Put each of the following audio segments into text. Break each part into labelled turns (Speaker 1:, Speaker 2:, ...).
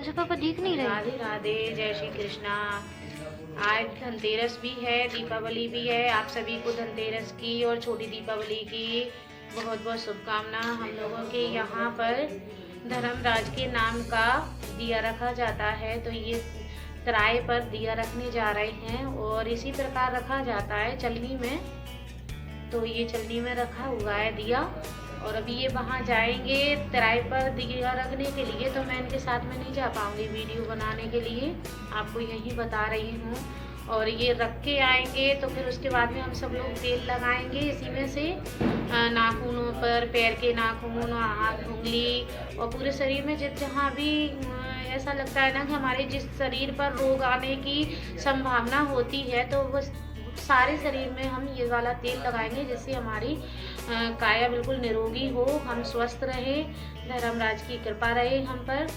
Speaker 1: अच्छा पापा दिख नहीं रहे।
Speaker 2: राधे राधे, जय श्री कृष्णा। आज धनतेरस भी है, दीपावली भी है। आप सभी को धनतेरस की और छोटी दीपावली की बहुत बहुत शुभकामना। हम लोगों के यहाँ पर धर्मराज के नाम का दिया रखा जाता है, तो ये तराई पर दिया रखने जा रहे हैं और इसी प्रकार रखा जाता है चलनी में। तो ये चलनी में रखा हुआ है दिया और अभी ये वहाँ जाएंगे तराई पर दिया रखने के लिए, तो मैं इनके साथ में नहीं जा पाऊँगी वीडियो बनाने के लिए, आपको यही बता रही हूँ। और ये रख के आएंगे तो फिर उसके बाद में हम सब लोग तेल लगाएंगे इसी में से नाखूनों पर, पैर के नाखून, हाथ, उंगली और पूरे शरीर में जहाँ भी ऐसा लगता है ना कि हमारे जिस शरीर पर रोग आने की संभावना होती है, तो वो सारे शरीर में हम ये वाला तेल लगाएंगे जिससे हमारी काया बिल्कुल निरोगी हो, हम स्वस्थ रहे, धर्मराज की कृपा रहे हम पर।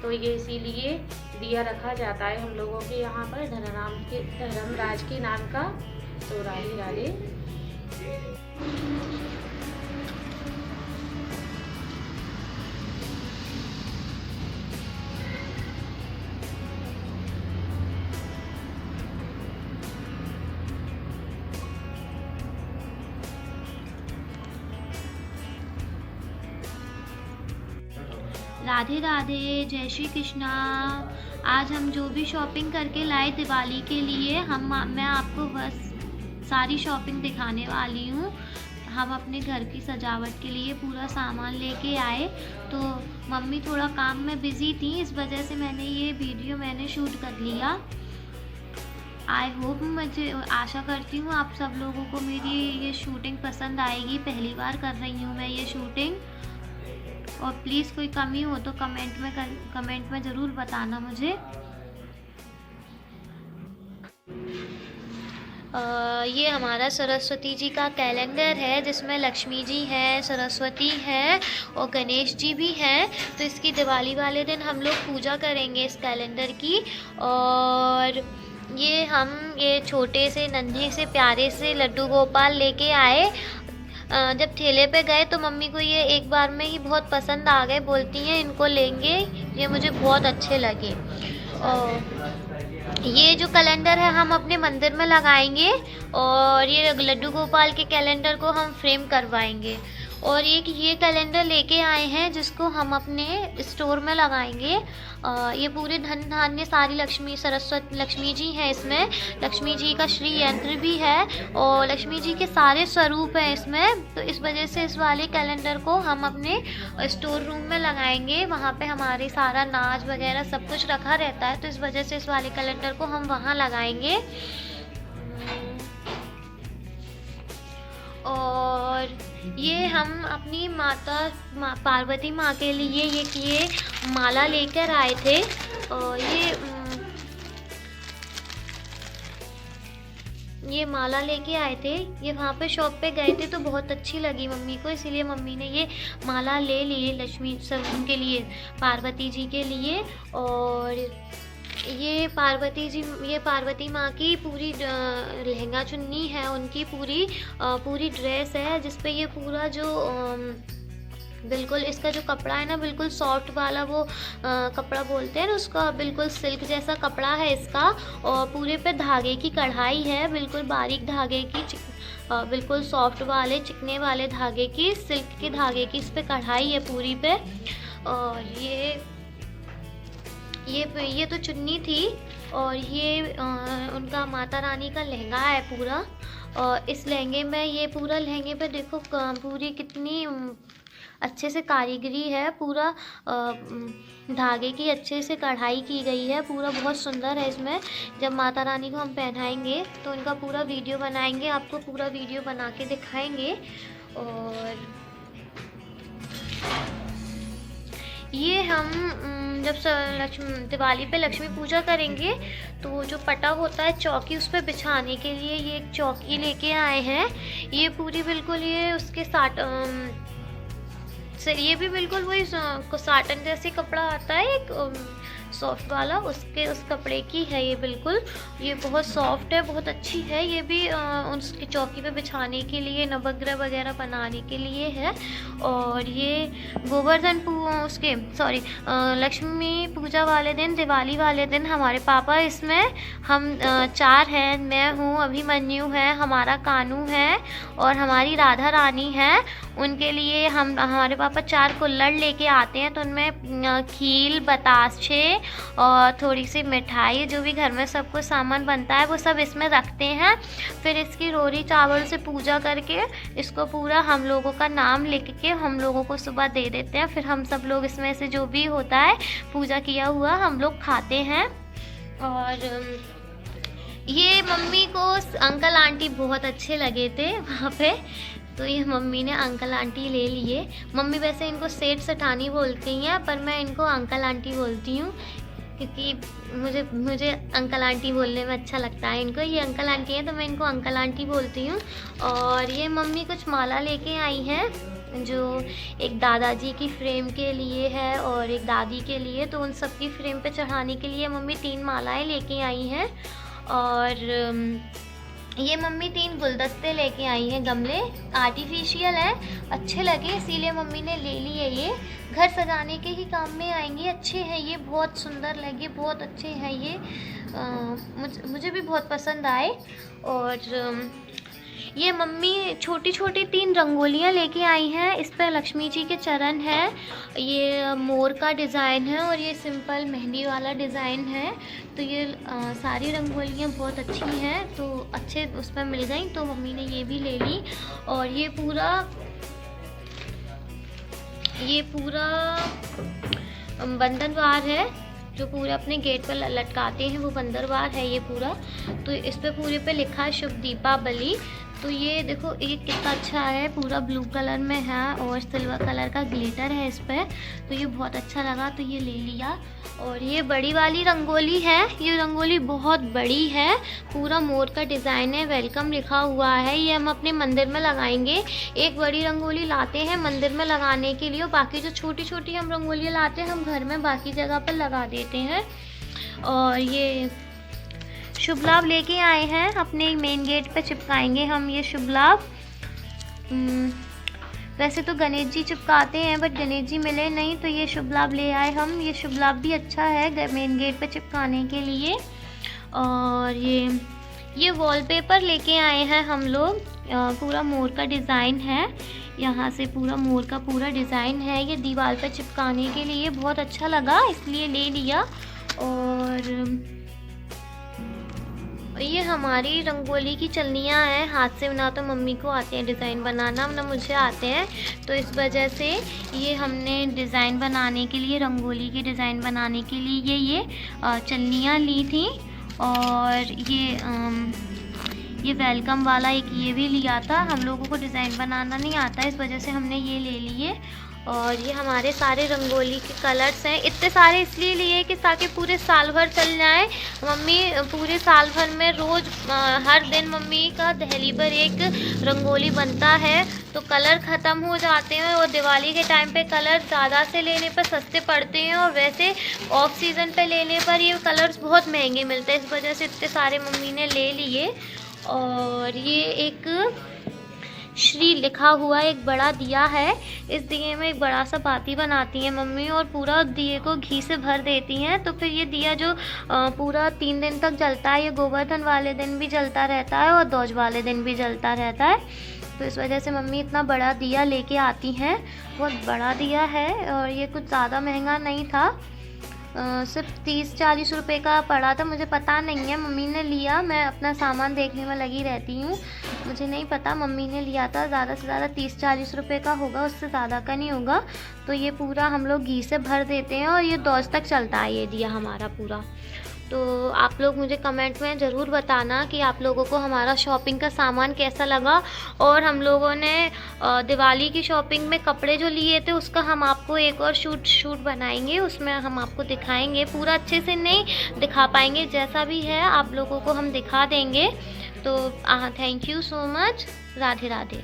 Speaker 2: तो ये इसीलिए दिया रखा जाता है हम लोगों के यहाँ पर धर्मराज के नाम का। तो राधे राधे।
Speaker 1: राधे राधे, जय श्री कृष्णा। आज हम जो भी शॉपिंग करके लाए दिवाली के लिए, मैं आपको बस सारी शॉपिंग दिखाने वाली हूँ। हम अपने घर की सजावट के लिए पूरा सामान लेके आए, तो मम्मी थोड़ा काम में बिज़ी थी, इस वजह से ये वीडियो शूट कर लिया। आई होप, मुझे आशा करती हूँ आप सब लोगों को मेरी ये शूटिंग पसंद आएगी। पहली बार कर रही हूँ मैं ये शूटिंग, और प्लीज़ कोई कमी हो तो कमेंट में ज़रूर बताना मुझे। ये हमारा सरस्वती जी का कैलेंडर है जिसमें लक्ष्मी जी हैं, सरस्वती हैं और गणेश जी भी हैं। तो इसकी दिवाली वाले दिन हम लोग पूजा करेंगे इस कैलेंडर की। और ये छोटे से नन्हे से प्यारे से लड्डू गोपाल लेके आए। जब ठेले पे गए तो मम्मी को ये एक बार में ही बहुत पसंद आ गए, बोलती हैं इनको लेंगे, ये मुझे बहुत अच्छे लगे। और ये जो कैलेंडर है हम अपने मंदिर में लगाएंगे, और ये लड्डू गोपाल के कैलेंडर को हम फ्रेम करवाएंगे। और ये कैलेंडर लेके आए हैं जिसको हम अपने स्टोर में लगाएंगे। ये पूरे धन धान्य सारी लक्ष्मी जी हैं इसमें। लक्ष्मी जी का श्री यंत्र भी है और लक्ष्मी जी के सारे स्वरूप हैं इसमें। तो इस वजह से इस वाले कैलेंडर को हम अपने स्टोर रूम में लगाएंगे। वहाँ पे हमारे सारा नाच वगैरह सब कुछ रखा रहता है, तो इस वजह से इस वाले कैलेंडर को हम वहाँ लगाएंगे। और ये हम अपनी पार्वती माँ के लिए ये माला लेकर आए थे। और ये माला लेके आए थे, ये वहाँ पे शॉप पे गए थे तो बहुत अच्छी लगी मम्मी को, इसीलिए मम्मी ने ये माला ले ली लक्ष्मी सब उनके लिए, पार्वती जी के लिए। और ये पार्वती माँ की पूरी लहंगा चुन्नी है, उनकी पूरी ड्रेस है, जिसपे ये पूरा जो बिल्कुल इसका जो कपड़ा है ना, बिल्कुल सॉफ्ट वाला वो कपड़ा बोलते हैं ना उसका, बिल्कुल सिल्क जैसा कपड़ा है इसका। और पूरे पे धागे की कढ़ाई है, बिल्कुल बारीक धागे की, बिल्कुल सॉफ्ट वाले चिकने वाले धागे की, सिल्क के धागे की इस पे कढ़ाई है पूरी पे। और ये तो चुन्नी थी। और ये उनका माता रानी का लहंगा है पूरा। और इस लहंगे में पूरा लहंगे पे देखो पूरी कितनी अच्छे से कारीगरी है, पूरा धागे की अच्छे से कढ़ाई की गई है, पूरा बहुत सुंदर है इसमें। जब माता रानी को हम पहनाएंगे तो इनका पूरा वीडियो बनाएंगे, आपको पूरा वीडियो बना के दिखाएंगे। और ये हम जब दिवाली पे लक्ष्मी पूजा करेंगे तो जो पटा होता है चौकी, उस पर बिछाने के लिए ये एक चौकी लेके आए हैं। ये पूरी बिल्कुल ये उसके ये भी बिल्कुल वही साटन जैसे कपड़ा आता है, एक सॉफ्ट वाला, उस कपड़े की है ये बिल्कुल। ये बहुत सॉफ्ट है, बहुत अच्छी है। ये भी उसकी चौकी पे बिछाने के लिए, नवग्रह वगैरह बनाने के लिए है। और ये गोवर्धन उसके सॉरी लक्ष्मी पूजा वाले दिन, दिवाली वाले दिन हमारे पापा इसमें, हम 4 हैं, मैं हूँ, अभिमन्यु है, हमारा कानू है और हमारी राधा रानी है। उनके लिए हमारे पापा 4 कुल्हड़ लेके आते हैं, तो उनमें खील, बताशे और थोड़ी सी मिठाई, जो भी घर में सब कुछ सामान बनता है वो सब इसमें रखते हैं। फिर इसकी रोरी चावल से पूजा करके इसको पूरा हम लोगों का नाम लिख के हम लोगों को सुबह दे देते हैं। फिर हम सब लोग इसमें से जो भी होता है पूजा किया हुआ हम लोग खाते हैं। और ये मम्मी को अंकल आंटी बहुत अच्छे लगे थे वहाँ पे, तो ये मम्मी ने अंकल आंटी ले लिए। मम्मी वैसे इनको सेठ सेठानी बोलती हैं, पर मैं इनको अंकल आंटी बोलती हूँ क्योंकि मुझे अंकल आंटी बोलने में अच्छा लगता है इनको। ये अंकल आंटी हैं तो मैं इनको अंकल आंटी बोलती हूँ। और ये मम्मी कुछ माला लेके आई हैं, जो एक दादाजी की फ्रेम के लिए है और एक दादी के लिए, तो उन सब की फ्रेम पे चढ़ाने के लिए मम्मी 3 मालाएं लेके आई हैं। और ये मम्मी 3 गुलदस्ते लेके आई हैं, गमले आर्टिफिशियल है, अच्छे लगे इसीलिए मम्मी ने ले लिए। ये घर सजाने के ही काम में आएंगे, अच्छे हैं ये, बहुत सुंदर लगे, बहुत अच्छे हैं ये, मुझे भी बहुत पसंद आए। और ये मम्मी छोटी छोटी 3 रंगोलियाँ लेके आई हैं, इस पर लक्ष्मी जी के चरण है, ये मोर का डिज़ाइन है और ये सिंपल मेहंदी वाला डिज़ाइन है। तो ये सारी रंगोलियाँ बहुत अच्छी हैं, तो अच्छे उस पर मिल गई, तो मम्मी ने ये भी ले ली। और ये पूरा बंधनवार है, जो पूरे अपने गेट पर लटकाते हैं, वो बंदरवार है ये पूरा। तो इस पे पूरे पे लिखा है शुभ दीपावली। तो ये देखो ये कितना अच्छा है, पूरा ब्लू कलर में है और सिल्वर कलर का ग्लिटर है इस पर, तो ये बहुत अच्छा लगा, तो ये ले लिया। और ये बड़ी वाली रंगोली है, ये रंगोली बहुत बड़ी है, पूरा मोर का डिज़ाइन है, वेलकम लिखा हुआ है। ये हम अपने मंदिर में लगाएंगे। एक बड़ी रंगोली लाते हैं मंदिर में लगाने के लिए, और बाकी जो छोटी छोटी हम रंगोलियाँ लाते हैं हम घर में बाकी जगह पर लगा देते हैं। और ये शुभ लाभ लेके आए हैं, अपने मेन गेट पे चिपकाएंगे हम ये शुभ लाभ। वैसे तो गणेश जी चिपकाते हैं, बट गणेश जी मिले नहीं, तो ये शुभ लाभ ले आए हम। ये शुभ लाभ भी अच्छा है मेन गेट पे चिपकाने के लिए। और ये वॉलपेपर लेके आए हैं हम लोग, पूरा मोर का डिज़ाइन है, यहाँ से पूरा मोर का पूरा डिज़ाइन है, ये दीवार पे चिपकाने के लिए बहुत अच्छा लगा इसलिए ले लिया। और ये हमारी रंगोली की चलनियाँ हैं, हाथ से ना तो मम्मी को आते हैं डिज़ाइन बनाना, ना मुझे आते हैं, तो इस वजह से ये हमने डिज़ाइन बनाने के लिए, रंगोली के डिज़ाइन बनाने के लिए ये चलनियाँ ली थी। और ये वेलकम वाला एक ये भी लिया था, हम लोगों को डिज़ाइन बनाना नहीं आता, इस वजह से हमने ये ले लिए। और ये हमारे सारे रंगोली के कलर्स हैं, इतने सारे इसलिए लिए कि ताकि पूरे साल भर चल जाए। मम्मी पूरे साल भर में रोज़ हर दिन मम्मी का दहली पर एक रंगोली बनता है, तो कलर ख़त्म हो जाते हैं। और दिवाली के टाइम पे कलर ज़्यादा से लेने पर सस्ते पड़ते हैं, और वैसे ऑफ सीज़न पे लेने पर ये कलर्स बहुत महंगे मिलते हैं, इस वजह से इतने सारे मम्मी ने ले लिए। और ये एक श्री लिखा हुआ एक बड़ा दिया है, इस दिए में एक बड़ा सा बाती बनाती हैं मम्मी, और पूरा दिए को घी से भर देती हैं, तो फिर ये दिया जो पूरा 3 दिन तक जलता है, ये गोवर्धन वाले दिन भी जलता रहता है और ध्वज वाले दिन भी जलता रहता है। तो इस वजह से मम्मी इतना बड़ा दिया लेके आती हैं, बहुत बड़ा दिया है। और ये कुछ ज़्यादा महंगा नहीं था, सिर्फ 30-40 रुपए का पड़ा था, मुझे पता नहीं है, मम्मी ने लिया, मैं अपना सामान देखने में लगी रहती हूँ, मुझे नहीं पता, मम्मी ने लिया था, ज़्यादा से ज़्यादा 30-40 रुपए का होगा, उससे ज़्यादा का नहीं होगा। तो ये पूरा हम लोग घी से भर देते हैं और ये ध्वज तक चलता है ये दिया हमारा पूरा। तो आप लोग मुझे कमेंट में ज़रूर बताना कि आप लोगों को हमारा शॉपिंग का सामान कैसा लगा। और हम लोगों ने दिवाली की शॉपिंग में कपड़े जो लिए थे उसका हम आपको एक और शूट बनाएंगे, उसमें हम आपको दिखाएंगे, पूरा अच्छे से नहीं दिखा पाएंगे, जैसा भी है आप लोगों को हम दिखा देंगे। तो thank you so much, Radhe Radhe.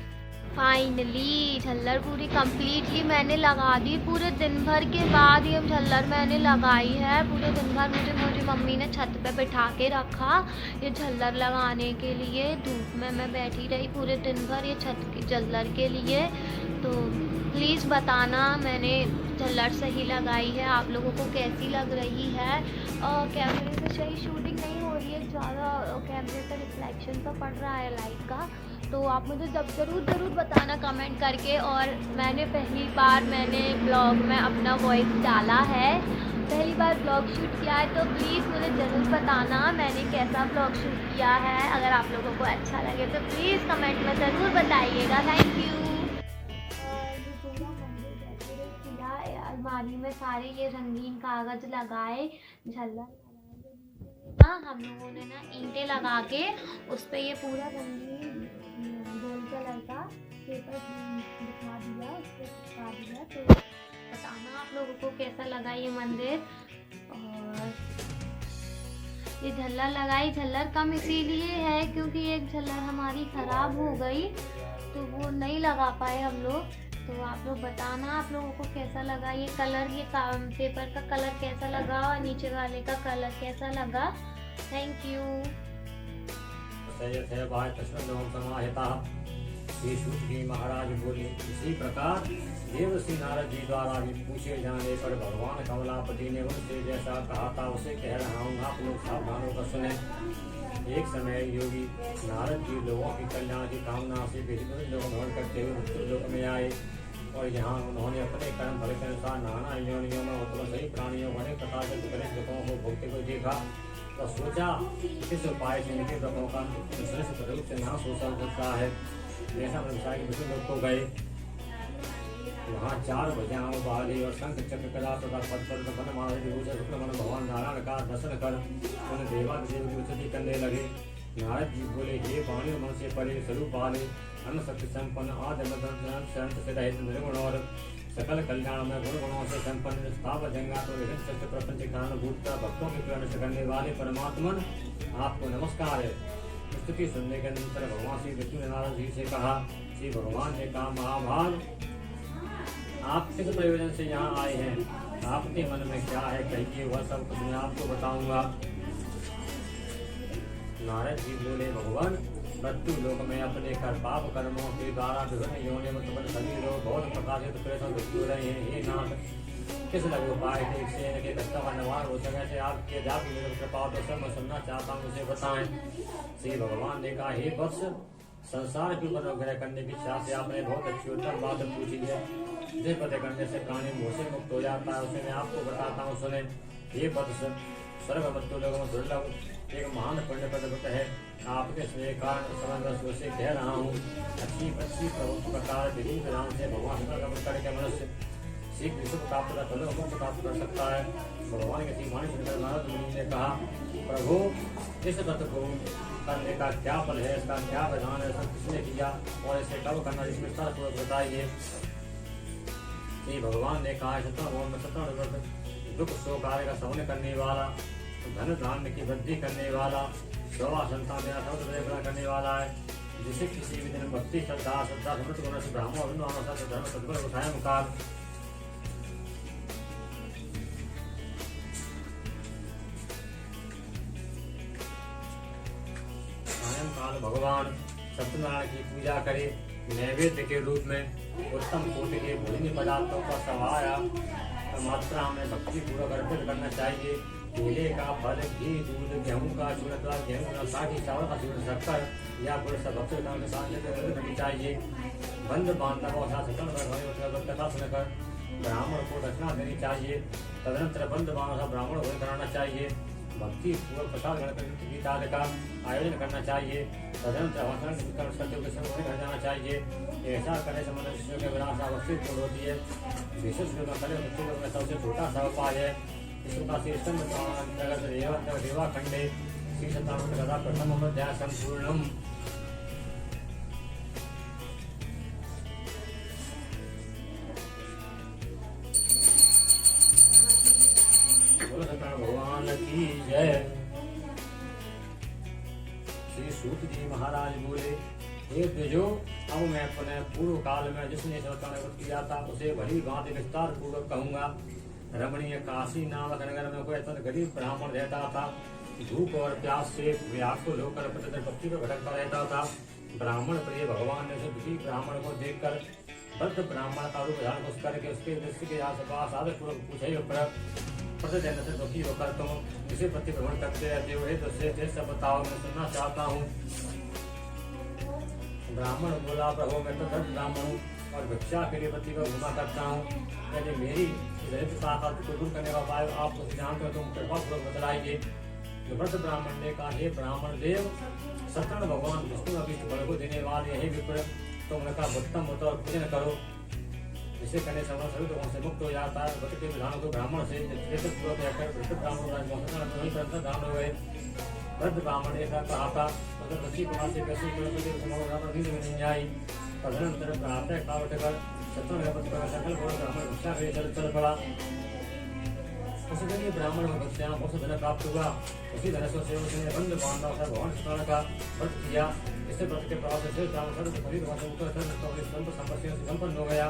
Speaker 1: Finally झल्लर पूरी कंप्लीटली मैंने लगा दी। पूरे दिन भर के बाद ये झल्लर मैंने लगाई है। पूरे दिन भर मुझे मम्मी ने छत पे बिठा के रखा ये झल्लर लगाने के लिए। धूप में मैं बैठी रही पूरे दिन भर ये छत के झल्लर के लिए। तो प्लीज़ बताना मैंने झल्लर सही लगाई है, आप लोगों को कैसी लग रही है। और कैमरे से सही शूटिंग नहीं हो रही है, ज़्यादा कैमरे का रिफ्लेक्शन तो पड़ रहा है लाइट का। तो आप मुझे ज़रूर बताना कमेंट करके। और मैंने पहली बार ब्लॉग में अपना वॉइस डाला है, पहली बार ब्लॉग शूट किया है। तो प्लीज़ मुझे ज़रूर बताना मैंने कैसा ब्लॉग शूट किया है। अगर आप लोगों को अच्छा लगे तो प्लीज़ कमेंट में ज़रूर बताइएगा। Thank you. अलमारी में सारे ये रंगीन कागज लगाए, झल्लर लगाए। हम लोगों ने ना ईंटें लगा के उस पे ये पूरा रंगीन गोल्ड कलर का पेपर बिठा दिया, उस पे चिपका दिया। तो बताना आप लोगों को कैसा लगा ये मंदिर। और ये झल्लर लगाई, झल्लर कम इसीलिए है क्योंकि एक झल्लर हमारी ख़राब हो गई तो वो नहीं लगा पाए हम लोग। तो आप लोग बताना आप लोगों को कैसा लगा ये कलर, ये पेपर का कलर कैसा लगा और नीचे वाले का कलर कैसा लगा। Thank you.
Speaker 3: श्री सूत जी महाराज बोले, इसी प्रकार देवर्षि नारद जी द्वारा भी पूछे जाने पर भगवान कमलापति ने उनसे जैसा कहा था उसे कह रहा हूँ, आप लोग सावधान होकर सुने। एक समय योगी नारद जी लोगों की कल्याण की कामना से विभिन्न लोग भ्रमण करते हुए मृत्यु लोक में आए और यहाँ उन्होंने अपने कर्म फल के अनुसार नाना योनियों में उत्पन्न सही प्राणियों को अनेक प्रकार के गणेश दुखों को भोगते हुए देखा। तो सोचा इस उपाय से इनके दुखों का श्रेष्ठ रूप से नाश हो सकता है। ऐसा व्यवसाय विष्णु लोग को गए, वहाँ 4 भुजाओं वाली और शंख चक्र कला तथा पद भगवान नारायण का दर्शन कर उन देवादेव की स्तुति करने लगे। नारद जी बोले, हे वाणी मन से परे स्वरूप वाले अन्न शक्ति संपन्न आदि शरण से रहित निर्गुण और सकल कल्याण में गुण गुणों से संपन्न स्थावर जंगात और विभिन्न सत्य प्रपंच कारणभूत भक्तों की प्रेरणा करने वाले परमात्मन आपको नमस्कार है। स्तुति सुनने के अनंतर भगवान श्री विष्णु ने नारद जी से कहा, श्री भगवान ने कहा, महाभाग आप किस प्रयोजन से यहाँ आए हैं, आपके मन में क्या है कहिए, वह सब कुछ मैं आपको बताऊंगा। नारद जी बोले, भगवान मृत्यु लोक में अपने कर पाप कर्मों के द्वारा विभिन्न योनि में उत्पन्न सभी लोग बहुत प्रकार से प्रेषण मृत्यु रहे हैं। हे नाथ किस लघु उपाय से इनके कष्टों का निवारण हो सके से आपके जाति मेरे कृपा तो सब मैं सुनना चाहता हूँ, उसे बताएं। श्री भगवान ने कहा, हे वत्स संसार के ऊपर अनुग्रह करने की इच्छा से आपने बहुत अच्छी उत्तम बात पूछी है। जिस पद करने से प्राणी मोह से मुक्त हो जाता है उसे मैं आपको बताता हूँ, सुने। हे वत्स स्वर्ग मृत्यु लोगों में दुर्लभ एक महान पुण्य पद है। आपके स्नेह कारण समझ से कह रहा हूँ, अच्छी प्रकार विधि विधान से भगवान करके मनुष्य सीख विश्व प्राप्त प्राप्त कर सकता है। भगवान के श्रीवाणी सुनकर नारद मुनि ने कहा, प्रभु इस व्रत को करने का क्या फल है, इसका क्या विधान है, सब किसने किया और इसे कब करना, इसमें विस्तारपूर्वक बताइए। श्री भगवान ने कहा, दुख शोक आदि का शमन करने वाला, धन धान्य की वृद्धि करने वाला, सवा संतान देना करने वाला है, जिसे किसी भी दिन भक्ति श्रद्धा समृद्ध गुण से ब्राह्मण धर्म सद्गुण उठाए मुकार। सायंकाल भगवान सत्यनारायण की पूजा करे, नैवेद्य के रूप में उत्तम कोटि के भोजनी पदार्थों का सवाया मात्रा में भक्ति पूर्वक अर्पित करना चाहिए। केले का फल, घी, दूध, गेहूं का चूर्ण, गेहूं का साथी चावल का चूर्ण, शक्कर या गुड़ सब भक्त के साथ करनी चाहिए। बंद बांधवों कथा सुनकर ब्राह्मण को दक्षिणा देनी चाहिए। तदनंतर बंद बांधव ब्राह्मण को कराना चाहिए। भक्ति पूर्वक प्रसाद गणपति गीता का आयोजन करना चाहिए। तदनंतर घर जाना चाहिए। ऐसा करने से मनुष्य के विनाश अवस्थित दूर होती है। विशेष रूप में सबसे छोटा सा उपाय है। देवा खंडे श्री सत्ता प्रथम अध्याय संपूर्णम। भगवान की जय। श्री सूत जी महाराज बोले, हे द्विजो, अब मैं पुनः पूर्व काल में जिसने स्वतंत्र किया था उसे भली भांति विस्तार पूर्वक कहूंगा। रमणीय काशी नामक नगर में कोई अत्यंत गरीब ब्राह्मण रहता था। भूख और प्यास से व्याकुल होकर प्रतिदिन पक्षी पर भटकता रहता था। ब्राह्मण प्रिय भगवान ने उस दुखी ब्राह्मण को देखकर वृद्ध ब्राह्मण का रूप धारण करके उसके दृष्टि के आसपास आदर पूर्वक पूछे, प्रतिदिन से दुखी होकर तुम इसे प्रति भ्रमण करते रहते हो, दृश्य सब बताओ, मैं सुनना चाहता हूँ। ब्राह्मण बोला, प्रभु मैं तो दरिद्र ब्राह्मण हूँ और भिक्षा के लिए पति को घुमा करता हूँ। यदि मेरी दरिद्रता को दूर करने का उपाय आप उसे जानते हो तुम कृपा पूर्वक बतलाइए। वृद्ध ब्राह्मण ने कहा, हे ब्राह्मण देव, सत्यनारायण भगवान विष्णु अभिष्ट बल को देने वाले यही विप्र, तो उनका उत्तम होता और पूजन करो। इसे करने से सभी लोगों से मुक्त हो जाता है। व्रत के विधानों को ब्राह्मण से वृद्ध ब्राह्मण दान हो गए। वृद्ध ब्राह्मण ने ऐसा कहा था, पति कुमार से कैसे नहीं आई। तदनंतर प्रातः काल उठकर सकल ब्राह्मण भिक्षा के चल पड़ा। उस दिन ब्राह्मण को भिक्षा बहुत धन प्राप्त हुआ। उसी धन से उसने बंद बांधा भगवान कृष्ण का व्रत किया। इससे व्रत के प्रभाव से संपन्न हो गया।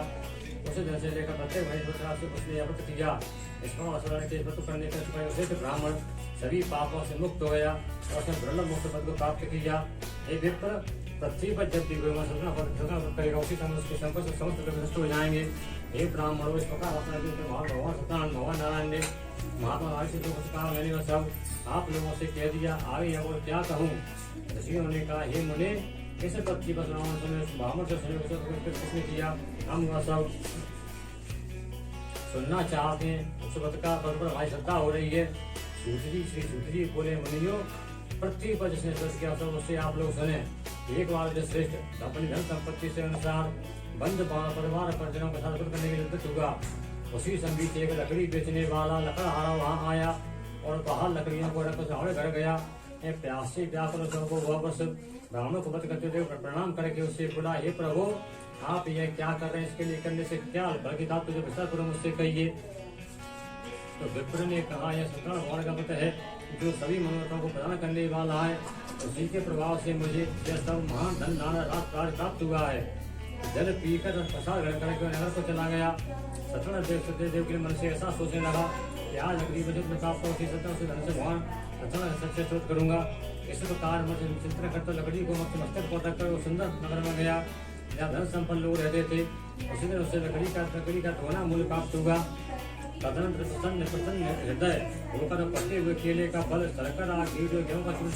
Speaker 3: उसी दिन से लेकर प्रत्येक महीने से उसने व्रत किया। के व्रत करने के ब्राह्मण सभी पापों से मुक्त हो गया और उसने ब्रह्म मुक्त पद को प्राप्त किया। हे विप्र, पृथ्वी पर जब भी करेगा उसी समय उसके संपर्क समस्त नष्ट हो जाएंगे। हे ब्राह्मणों, इस प्रकार अपना भगवान सत्यनारायण भगवान नारायण ने महात्मा नारायण से कुछ कहा, मैंने सब आप लोगों से कह दिया, आगे और क्या कहूँ। ऋषियों ने कहा, हे मुने, कैसे पृथ्वी पर ब्राह्मण से किसने किया, हम वह सब सुनना चाहते हैं। उस व्रत का पर हमारी श्रद्धा हो रही है। श्री सूत्री बोले, मुनियों, पृथ्वी पर जिसने व्रत किया सब उससे आप लोग सुने। एक बार जो श्रेष्ठ अपनी धन संपत्ति से अनुसार बंद परिवार परिजनों के साथ करने के लिए होगा। उसी संगीत एक लकड़ी बेचने वाला लकड़हारा वहाँ आया और बाहर लकड़ियों को रखकर घर गया। प्यासे व्याकुल को वापस ब्राह्मण को वध करते हुए प्रणाम करके उससे बोला, हे प्रभु, आप यह क्या कर रहे हैं, इसके लिए करने से क्या बल्कि आप तुझे विस्तार पूर्वक मुझसे कहिए। तो विप्र ने कहा, यह सत्यनारायण भगवान का व्रत है जो सभी मनोरथों को प्रदान करने वाला है। उसी के प्रभाव से मुझे यह सब महान धन रात प्राप्त हुआ है। जल पीकर प्रसाद ग्रहण करके नगर को चला गया। सत्यनारायण देव के मन से ऐसा सोचने लगा कि आज अगली बजट में प्राप्त होती सत्य से धन से भगवान सत्यनारायण सच्चे शोध करूंगा। इस प्रकार मुझे चिंतन करते लकड़ी को मस्तक पर रखकर वो सुंदर नगर में गया जहाँ धन संपन्न लोग रहते थे। उसी दिन उससे लकड़ी का धोना मूल्य प्राप्त हुआ। तदनंतर प्रसन्न हृदय होकर पके हुए केले का फल शर्करा घी गेहूं का चूर्ण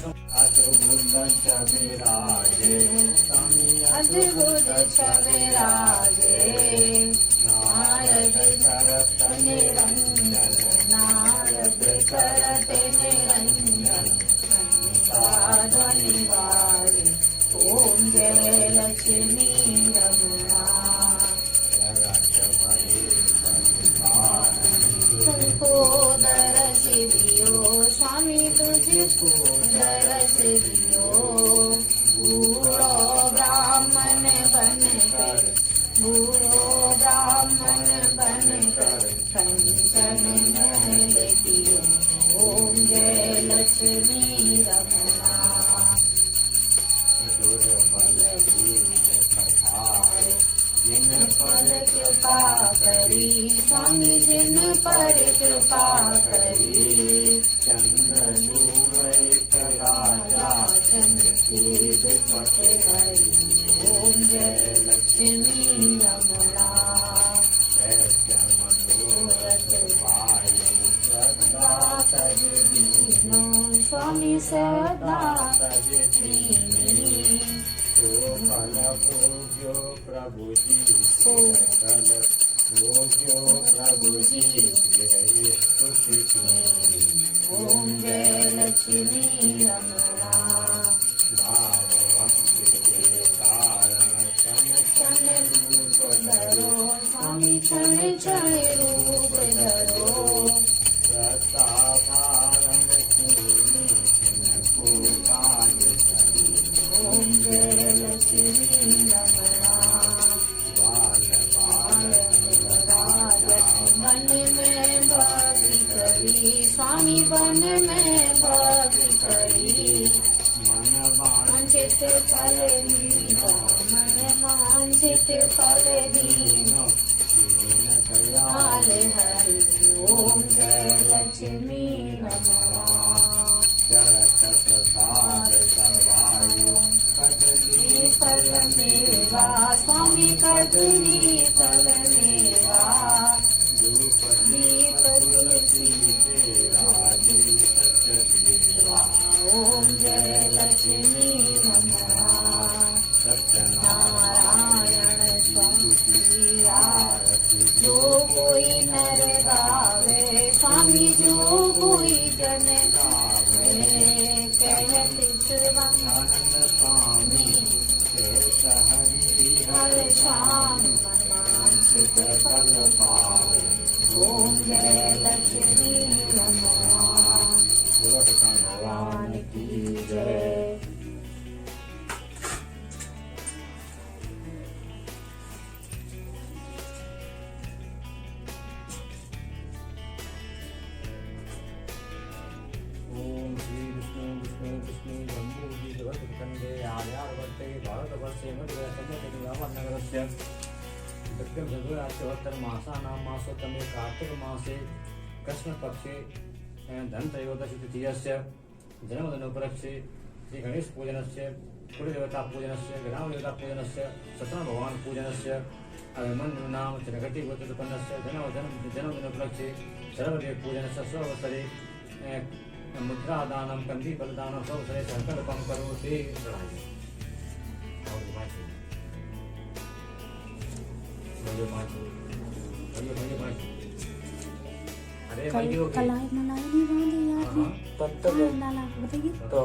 Speaker 4: ओम जय लक्ष्मी रमणा तुमको दरस दियो स्वामी, तुझको दरस दियो। बूढ़ो ब्राह्मण बनकर कंचन महल दियो। ओम जय लक्ष्मी रमणा जिन पर कृपा करी स्वामी, जिन पर कृपा करी। चंद्र राजा चंद्र के पट हरि। ओम जय लक्ष्मी रमणा मनोरथ वायु सदा तज दीनो। स्वामी सदा तज दीनी। फल भोग्यो प्रभु जी भोग्यो प्रभु जी स्तुति। ओम जय लक्ष्मी रमणा भाव भक्ति के कारण क्षण रूप धरो। स्वामी क्षण क्षण रूप धरो। श्रद्धा धारण को काज करो। ओम जय लक्ष्मी रमणा मन में भक्ति करी स्वामी, वन में भक्ति करी। मन वांछित फल दीना मन वांछित फल दीना दयाल हरि ओम जय लक्ष्मी नमः चरत प्रसाद सर्वायो कदली फल मेवा स्वामी कदली फल मेवा दीप तुलसी तेरा ओम जय लक्ष्मी नमः सत्यनारायण स्वामी आरती जो कोई नर गावे स्वामी जो कोई जन गावे कहत आनंद स्वामी हर शाम वांछित फल पावे ओम जय लक्ष्मी नमः भगवान की जय।
Speaker 3: ओम श्री विष्णु विष्णु विष्णु जम्बू दीर्घवत्कंडे आर्यावर्ते भारतवर्षे मध्यनगरस्य दक्षिणभद्राच्यवत्तरमासानां मासोत्तमे कार्तिकमासे कृष्णपक्षे धनत्रयोदशी तृतीयस्य जन्मदिनोपलक्ष्ये श्रीगणेशपूजनस्य कुलदेवतापूजनस्य ग्रामदेवतापूजनस्य सत्यनारायणभगवानपूजनस्य अभिमन्यूनां चरघटीगोत्रोत्पन्नस्य जन्मदिनोपलक्ष्ये सर्वदेवपूजनस्य स्ववत्सरे मुद्रादानं कन्दीफलदानं स्ववत्सरे संकल्पं करोति अरे
Speaker 5: कलाई मलाई नहीं बांधी यार
Speaker 3: हाँ।
Speaker 5: बताइए
Speaker 3: तो